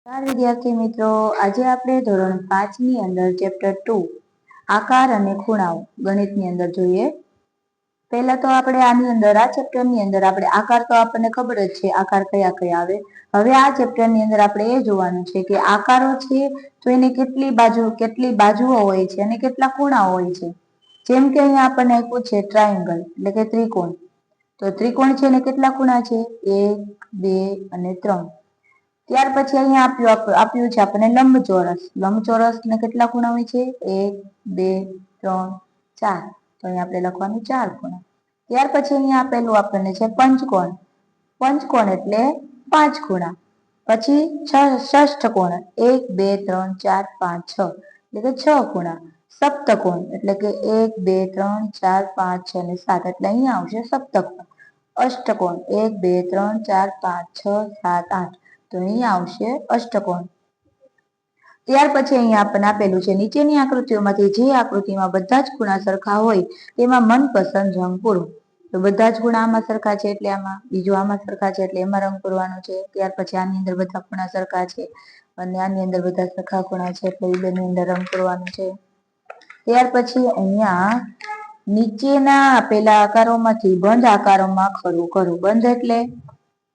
વિદ્યાર્થી મિત્રો, આજે આપણે ધોરણ 5 ની અંદર ચેપ્ટર 2 આકાર અને ખૂણાઓ ગણિતની અંદર જોઈએ. પહેલા તો આપણે આની અંદર આ ચેપ્ટર ની અંદર આપણે આકાર તો આપણને ખબર જ છે, આકાર કયા કયા આવે. હવે આ ચેપ્ટર ની અંદર આપણે એ જોવાનું છે કે આકારો છે તો એને કેટલી બાજુઓ હોય છે અને કેટલા ખૂણાઓ હોય છે. જેમ કે અહીંયા આપણને આપ્યું છે ટ્રાયેંગલ એટલે કે ત્રિકોણ. તો ત્રિકોણ છે ને કેટલા ખૂણા છે? 1 2 અને 3. ત્યાર પછી અહીંયા આપ્યું છે આપણને લંબચોરસ. લંબચોરસ ને કેટલા ખૂણા હોય છે? 1 2 3 4. તો અહીંયા આપણે લખવાનું 4 ખૂણા. ત્યાર પછી અહીંયા આપેલું આપણને છે પંચકોણ. પંચકોણ એટલે 5 ખૂણા. પછી ષષ્ઠકોણ 1 2 3 4 5 6 એટલે કે 6 ખૂણા. સપ્તકોણ એટલે કે 1 2 3 4 5 6 અને 7 એટલે અહીંયા આવશે સપ્તકોણ. અષ્ટકોણ 1 2 3 4 5 6 7 8 તો અહીંયા આવશે અષ્ટકોણ. ત્યાર પછી અહીંયા આપણને આપેલું છે નીચેની આકૃતિઓમાંથી જે આકૃતિમાં બધા જ ખૂણા સરખા હોય તેમાં મનપસંદ રંગ પૂરો. તો બધા જ ખૂણા આમાં સરખા છે એટલે આમાં, બીજું આમાં સરખા છે એટલે એમાં રંગ પૂરવાનો છે. ત્યાર પછી આની અંદર બધા ખૂણા સરખા છે અને આની અંદર બધા સરખા ખૂણા છે એટલે એ બેની અંદર રંગ પૂરવાનું છે. ત્યાર પછી અહીંયા નીચેના આપેલા આકારોમાંથી બંધ આકારોમાં ખરું કરવું. બંધ એટલે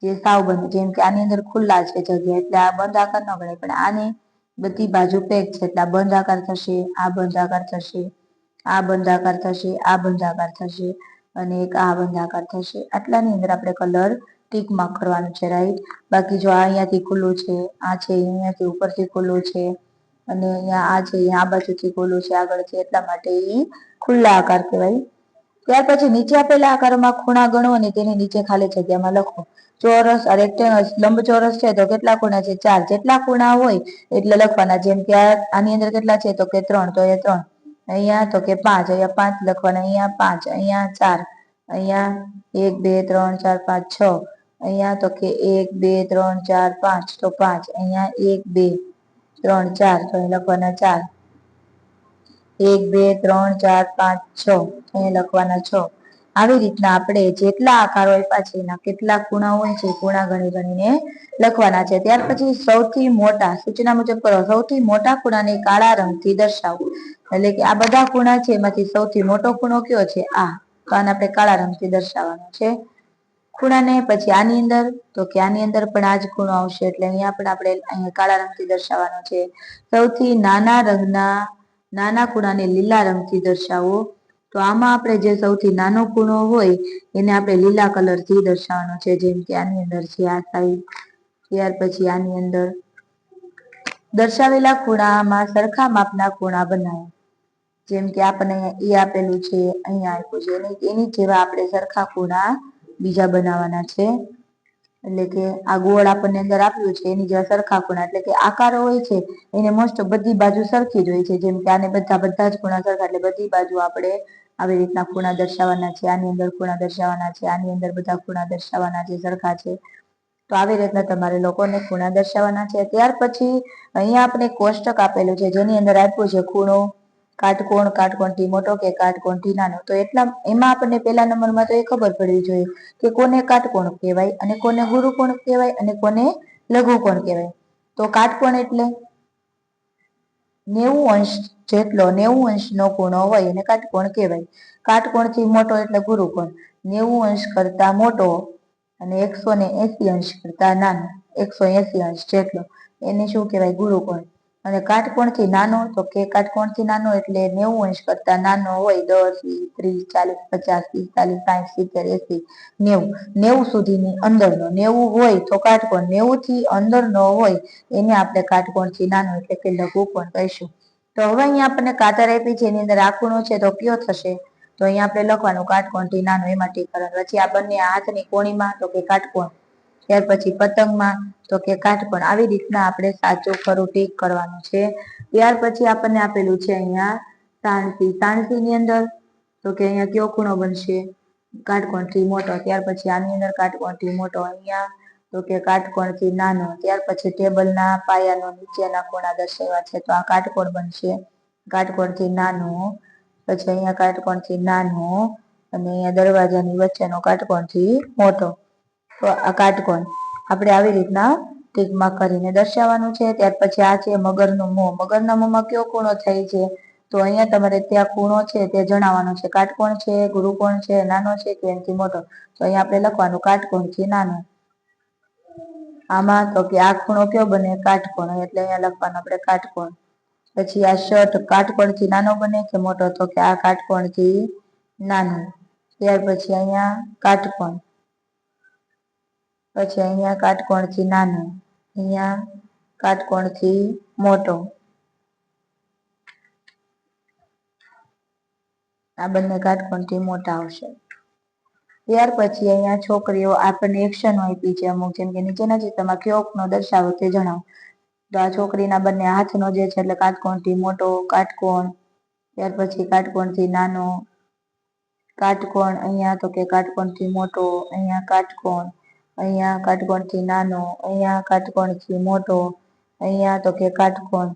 જે સાવ બંધ, જેમ કે આની અંદર ખુલ્લા છે જગ્યા એટલે આ બંધ આકાર ન ગણાય, પણ આને બધી બાજુ પેક છે એટલે આ બંધ આકાર થશે, આ બંધ આકાર થશે, આ બંધ આકાર થશે, આ બંધ આકાર થશે અને એક આ બંધ આકાર થશે. આટલાની અંદર આપણે કલર ટીક માર્ક કરવાનું છે, રાઈટ. બાકી જો આ અહીંયાથી ખુલ્લું છે, આ છે અહીંયાથી ઉપરથી ખુલ્લું છે અને અહીંયા આ છે આ બાજુથી ખુલ્લું છે, આગળ છે, એટલા માટે એ ખુલ્લા આકાર કહેવાય. ત્યાર પછી નીચે આપેલા આકારોમાં ખૂણા ગણો અને તેની નીચે ખાલી જગ્યામાં લખો. ચોરસ, રેક્ટેંગલ, લંબચોરસ છે તો કેટલા ખૂણા છે? 4. જેટલા ખૂણા હોય એટલે લખવાના. જેમ કે આની અંદર કેટલા છે? તો કે 3, તો એ 3. અહીંયા તો કે 5, અહીંયા 5 લખવાના, અહીંયા 5, અહીંયા 4, અહીંયા 1 2 3 4 5 6, અહીંયા તો કે 1 2 3 4 5 તો 5, અહીંયા 1 2 3 4 તો અહીં લખવાના 4, 1 2 3 4 5 6 અહીં લખવાના 6. આવી રીતના આપણે જેટલા આકારો આપ્યા છે એના કેટલા ખૂણા હોય છે ખૂણા ગણી ગણીને લખવાના છે. ત્યાર પછી સૌથી મોટા, સૂચના મુજબ કરો, સૌથી મોટા ખૂણાને કાળા રંગથી દર્શાવો. એટલે કે આ બધા ખૂણા છે એમાંથી સૌથી મોટો ખૂણો કયો છે? આ. તો આને આપણે કાળા રંગથી દર્શાવવાનો છે ખૂણાને. પછી આની અંદર તો કે આની અંદર પણ આ જ ખૂણો આવશે એટલે અહીંયા પણ આપણે અહીંયા કાળા રંગથી દર્શાવવાનો છે. સૌથી નાના રંગના નાના ખૂણાને લીલા રંગથી દર્શાવો. તો આમાં આપણે જે સૌથી નાનો ખૂણો હોય એને આપણે લીલા કલરથી દર્શાવવાનો છે. જેમ કે આની અંદર છે આ સાઈડ. ત્યાર પછી આની અંદર દર્શાવેલા ખૂણામાં સરખા માપના ખૂણા બનાવો. જેમ કે આપણને એ આપેલું છે, અહીંયા આપ્યું છે, એની જેવા આપણે સરખા ખૂણા બીજા બનાવવાના છે. એટલે કે આ ગોળ આપણને અંદર આપ્યું છે એની જેવા સરખા ખૂણા, એટલે કે આકારો હોય છે એને મોસ્ટ બધી બાજુ સરખી જ હોય છે. જેમ કે આને બધા જ ખૂણા સરખા એટલે બધી બાજુ આપણે આવી રીતના ખૂણા દર્શાવવાના છે. આની અંદર ખૂણા દર્શાવવાના છે, આની અંદર બધા ખૂણા દર્શાવવાના છે, સરખા છે. તો આવી રીતના તમારે લોકોને ખૂણા દર્શાવવાના છે. ત્યાર પછી અહીંયા આપણે કોષ્ટક આપેલું છે જેની અંદર આપ્યું છે ખૂણો, કાટકોણ, કાટકોણથી મોટો કે કાટકોણથી નાનો. તો એમાં આપણને પહેલા નંબરમાં તો એ ખબર પડવી જોઈએ કે કોને કાટકોણ કહેવાય અને કોને ગુરુકોણ કહેવાય અને કોને લઘુકોણ કહેવાય. તો કાટકોણ એટલે 90 અંશ જેટલો 90 અંશનો ખૂણો હોય એને કાટકોણ કહેવાય. કાટકોણથી મોટો એટલે ગુરુકોણ. 90 અંશ કરતા મોટો અને 180 અંશ કરતા નાનો, 180 અંશ જેટલો, એને શું કહેવાય? ગુરુકોણ. અને કાટકોણથી નાનો તો કે કાટકોણથી નાનો એટલે 90 અંશ કરતા નાનો હોય, 10 20 30 40 50 60 70 80 90 સુધીની અંદરનો. 90 હોય તો કાટકોણ, 90 થી અંદરનો હોય એને આપણે કાટકોણથી નાનો એટલે કે લઘુકોણ કહીશું. તો હવે અહીંયા આપણને કાતર આપી છે એની અંદર આ ખૂણો છે તો કયો થશે? તો અહીંયા આપણે લખવાનું કાટકોણથી નાનો, એમાં ટીક કરવાનું. પછી આ બંને હાથની કોણીમાં તો કે કાટકોણ. ત્યાર પછી પતંગમાં તો કે કાટકોણ. આવી રીતના આપણે સાચું ખરું ટીક કરવાનું છે. ત્યાર પછી આપણને આપેલું છે અહીંયા તાણસી. તાણસીની અંદર તો કે અહીંયા કયો ખૂણો બનશે? કાટકોણથી મોટો. ત્યાર પછી આની અંદર કાટકોણથી મોટો, અહીંયા તો કે કાટકોણથી નાનો. ત્યાર પછી ટેબલના પાયાનો નીચેના ખૂણા દર્શાવ્યા છે તો આ કાટકોણ બનશે, કાટકોણથી નાનો. પછી અહીંયા કાટકોણથી નાનો અને અહીંયા દરવાજાની વચ્ચેનો કાટકોણથી મોટો. તો આ કાટકોણ આપણે આવી રીતના ટીકમાં કરીને દર્શાવવાનું છે. ત્યાર પછી આ છે મગરનું મોં. મગરના મોંમાં કયો ખૂણો થાય છે? તો અહીંયા તમારે ત્યાં ખૂણો છે તે જણાવવાનો છે. કાટકોણ છે, ગુરુકોણ છે, નાનો છે કે એનાથી મોટો. તો અહીંયા આપણે લખવાનું કાટકોણથી નાનો. આમાં તો કે આ ખૂણો કયો બને? કાટકોણ. એટલે અહીંયા લખવાનું આપણે કાટકોણ. પછી આ શર્ટ કાટકોણથી નાનો બને કે મોટો? તો કે આ કાટકોણથી નાનો. ત્યાર પછી અહીંયા કાટકોણ, પછી અહીંયા કાટકોણથી નાનો, અહીંયા કાટકોણથી મોટો. આ બંને કાટકોણથી મોટા આવશે. ત્યાર પછી અહીંયા છોકરીઓ આપણને એક્શન આપી છે અમુક, જેમ કે નીચેના ચિત્રમાં કયો ખૂણો દર્શાવો તે જણાવો. તો આ છોકરીના બંને હાથનો જે છે એટલે કાટકોણથી મોટો કાટકોણ. ત્યાર પછી કાટકોણથી નાનો કાટકોણ. અહીંયા તો કે કાટકોણથી મોટો, અહીંયા કાટકોણ, અહીંયા કાટકોણથી નાનો, અહીંયા કાટકોણથી મોટો, અહીંયા તો કે કાટકોણ.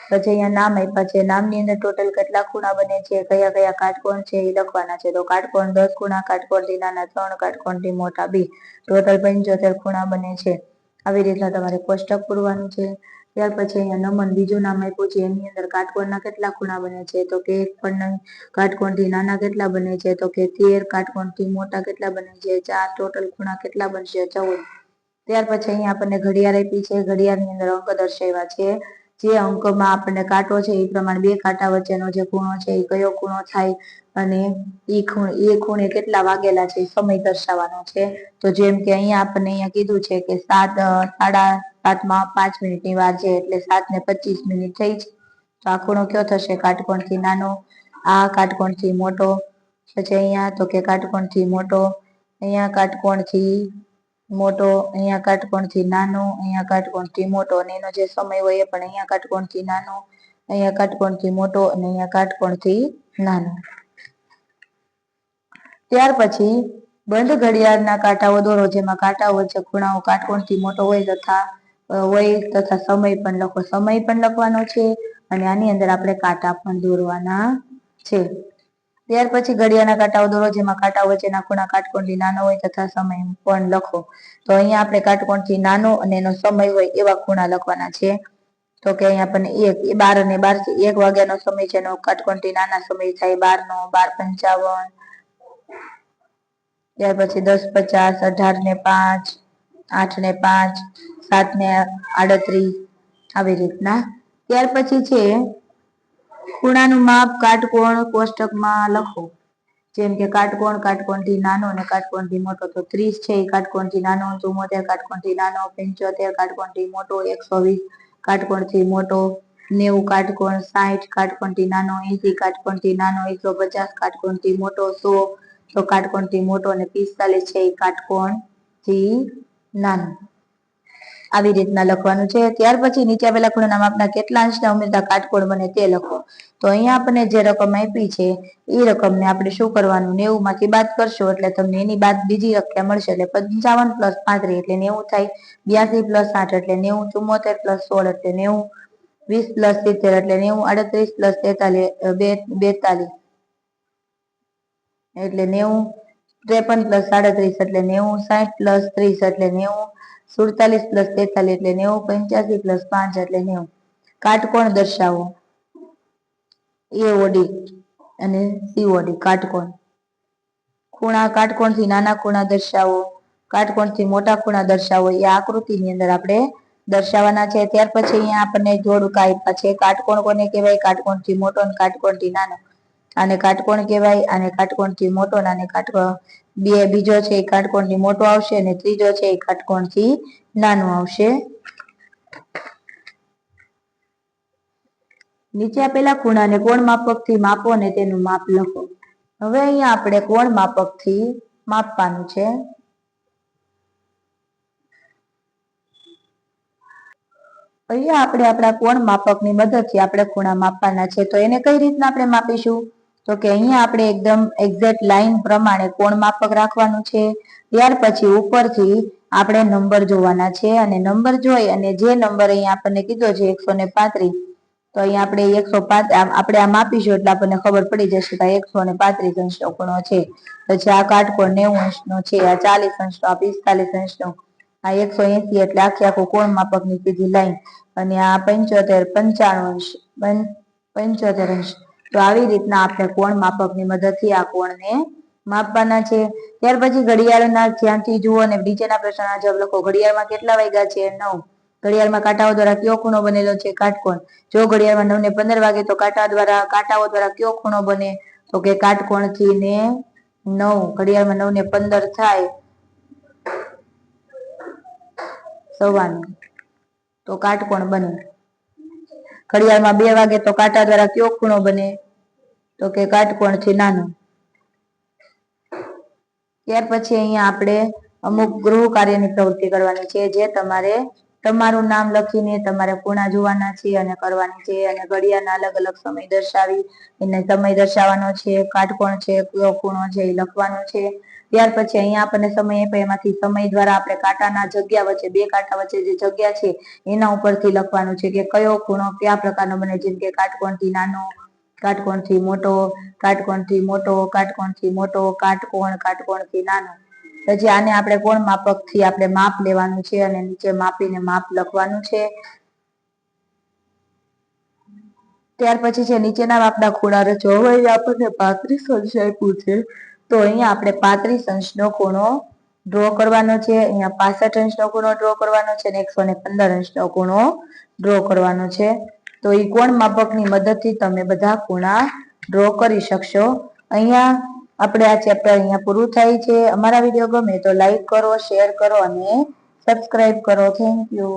પછી અહીંયા નામ આપ્યા છે. નામની અંદર ટોટલ કેટલા ખૂણા બને છે, કયા કયા કાટકોણ છે એ લખવાના છે. તો કાટકોણ 10 ખૂણા, કાટકોણથી નાના 3, કાટકોણથી મોટા 2, ટોટલ 75 ખૂણા બને છે. આવી રીતના તમારે કોષ્ટક પૂરવાનું છે. ત્યાર પછી અહીંયા નમન બીજું નામ આપ્યું છે. એની અંદર કાટકોણના કેટલા ખૂણા બને છે? તો કે 1 પણ નહીં. કાટકોણથી નાના કેટલા બને છે? તો કે 13. કાટકોણથી મોટા કેટલા બને છે? 4. ટોટલ ખૂણા કેટલા બનશે? 14. ત્યાર પછી અહીંયા આપણને ઘડિયાળ આપી છે. ઘડિયાળની અંદર અંક દર્શાવ્યા છે. જે અંકમાં આપણને કાંટો છે એ પ્રમાણે બે કાંટા વચ્ચેનો જે ખૂણો છે એ કયો ખૂણો થાય, અને એ ખૂણે કેટલા વાગેલા છે એ સમય દર્શાવવાનો છે. તો જેમ કે અહીંયા આપણને અહીંયા કીધું છે કે 7:07 5 મિનિટની વાર છે, એટલે 7:25 થઈ છે. તો આ ખૂણો કયો થશે? કાટકોણથી નાનો. આ કાટકોણથી મોટો. પછી અહીંયા તો કે કાટકોણથી મોટો, અહીંયા કાટકોણથી મોટો, અહીંયા કાટકોણથી નાનો, અહીંયા કાટકોણથી મોટો. અને એનો જે સમય હોય એ પણ અહીંયા કાટકોણથી નાનો, અહીંયા કાટકોણથી મોટો અને અહીંયા કાટકોણથી નાનો. ત્યાર પછી બંધ ઘડિયાળના કાંટાઓ દોરો, જેમાં કાંટાઓ વચ્ચે ખૂણાઓ કાટકોણથી મોટો હોય તથા સમય પણ લખો. સમય પણ લખવાનો છે અને આની અંદર આપણે કાંટા પણ દોરવાના છે. ત્યાર પછી ઘડિયાળના કાંટાઓ દોરો, જેમાં કાંટાઓ વચ્ચેના ખૂણા કાટકોણથી નાનો હોય તથા સમય પણ લખો. તો અહીંયા આપણે કાટકોણથી નાનો અને એનો સમય હોય એવા ખૂણા લખવાના છે. તો કે અહીંયા આપણને 12 અને 12 1 વાગ્યાનો સમય છે, એનો કાટકોણથી નાના સમય થાય 12 નો, 12:55. ત્યાર પછી 10:50, 18:05, 8:05, 7:38, આવી રીતના. ત્યાર પછી છે ખૂણાનું માપ કાટકોણ કોષ્ટકમાં લખો. જેમ કે કાટકોણ કાટકોણથી નાનો અને કાટકોણથી મોટો. તો 30 છે એ કાટકોણથી નાનો, 74 કાટકોણથી નાનો, 75 કાટકોણથી મોટો, 120 કાટકોણથી મોટો, 90 કાટકોણ, 60 કાટકોણથી નાનો, 80 કાટકોણથી નાનો, 150 કાટકોણથી મોટો, 100 તો કાટકોણથી મોટો, અને 45 છે એ કાટકોણથી નાનો. આવી રીતના લખવાનું છે. ત્યાર પછી નીચે આપેલા ખૂણાના માપના કેટલા અંશના ઉમેરતા કાટકોણ બને તે લખો. તો અહીંયા આપણને જે રકમ આપી છે એ રકમને આપણે શું કરવાનું? 90 માંથી બાદ કરશો એટલે તમને એની બાદ બીજી સંખ્યા મળશે. એટલે 55 + 35 એટલે 90 થાય, 82 + 8 એટલે 90, 74 + 16 એટલે 90, 20 + 70 એટલે 90, 38 + 42 એટલે 90, 53 + 37 એટલે 90, 60 + 30 એટલે 90, 47 + 43 એટલે 90, 85 + 5 એટલે 90. કાટકોણ દર્શાવો. AOD અને COD કાટકોણ. ખૂણા કાટકોણથી નાના ખૂણા દર્શાવો, કાટકોણથી મોટા ખૂણા દર્શાવો. એ આકૃતિની અંદર આપણે દર્શાવવાના છે. ત્યાર પછી અહીંયા આપણને જોડકા આપ્યા છે. કાટકોણ કોને કહેવાય? કાટકોણથી મોટો અને કાટકોણથી નાનો. આને કાટકોણ કહેવાય, આને કાટકોણથી મોટો અને આને કાટકોણ. બીજો છે એ કાટકોણથી મોટો આવશે અને ત્રીજો છે એ કાટકોણથી નાનો આવશે. નીચે આપેલા ખૂણાને કોણ માપકથી માપો અને તેનું માપ લખો. હવે અહીંયા આપણે કોણ માપકથી માપવાનું છે. અહીંયા આપણે આપણા કોણ માપકની મદદથી આપણે ખૂણા માપવાના છે. તો એને કઈ રીતના આપણે માપીશું? તો કે અહીંયા આપણે એકદમ એક્ઝેક્ટ લાઈન પ્રમાણે કોણ માપક રાખવાનું છે. ત્યાર પછી ઉપરથી આપણે નંબર જોવાના છે, અને નંબર જોઈ અને જે નંબર અહીંયા આપણને કીધો છે 135, તો અહીંયા આપણે 105 આપણે આ માપીશું એટલે આપણને ખબર પડી જશે કે 135 અંશનો ખૂણો છે. પછી આ કાટકોણ 90 અંશનો છે, આ 40 અંશનો, આ 45 અંશનો, આ 180 એટલે આખું કોણ માપકની સીધી લાઈન, અને આ 75 95 અંશ. તો આવી રીતના આપણે કોણ માપકની મદદથી આ કોણને માપવાના છે. ત્યાર પછી ઘડિયાળના ધ્યાનથી જુઓ અને નીચેના પ્રશ્નના જવાબ લખો. ઘડિયાળમાં કેટલા વાગ્યા છે? 9. ઘડિયાળમાં કાંટાઓ દ્વારા કયો ખૂણો બનેલો છે? કાટકોણ. જો ઘડિયાળમાં 9:15 વાગે તો કાંટાઓ દ્વારા કયો ખૂણો બને? તો કે કાટકોણથી ને 9. ઘડિયાળમાં 9:15 થાય 9:15 તો કાટકોણ બને. ઘડિયાળમાં 2 વાગે તો કાંટા દ્વારા કયો ખૂણો બને? તો કે કાટકોણથી નાનો. ત્યાર પછી અહીંયા આપણે અમુક ગૃહ કાર્યની પ્રવૃત્તિ કરવાની છે, જે તમારે તમારું નામ લખીને તમારે ખૂણા જોવાના છે અને કરવાની છે, અને ઘડિયાળના અલગ અલગ સમય દર્શાવી એને સમય દર્શાવવાનો છે, કાટકોણ છે, કયો ખૂણો છે એ લખવાનો છે. ત્યાર પછી અહીંયા આપણને સમય આપે, એમાંથી સમય દ્વારા આપણે કાંટાના જગ્યા વચ્ચે, બે કાંટા વચ્ચે જે જગ્યા છે એના ઉપરથી લખવાનું છે કે કયો ખૂણો કયા પ્રકારનો બને. જેમ કે કાટકોણથી નાનો, કાટકોણથી મોટો, કાટકોણથી મોટો, કાટકોણથી મોટો, કાટકોણથી નાનો. પછી આને આપણે કોણ માપકથી આપણે માપ લેવાનું છે અને નીચે માપીને માપ લખવાનું છે. ત્યાર પછી છે નીચેના માપના ખૂણા રચો. હવે અહીંયા આપણને 35 અંશ આપ્યું છે, તો અહીંયા આપણે 35 અંશનો ખૂણો ડ્રો કરવાનો છે. અહીંયા 65 અંશનો ખૂણો ડ્રો કરવાનો છે અને 115 અંશનો ખૂણો ડ્રો કરવાનો છે. તો એ કોણ માપકની મદદથી તમે બધા ખૂણા ડ્રો કરી શકશો. અહીંયા આપણે આ ચેપ્ટર અહીંયા પૂરું થાય છે. અમારા વિડીયો ગમે તો લાઈક કરો, શેર કરો અને સબસ્ક્રાઇબ કરો. Thank you.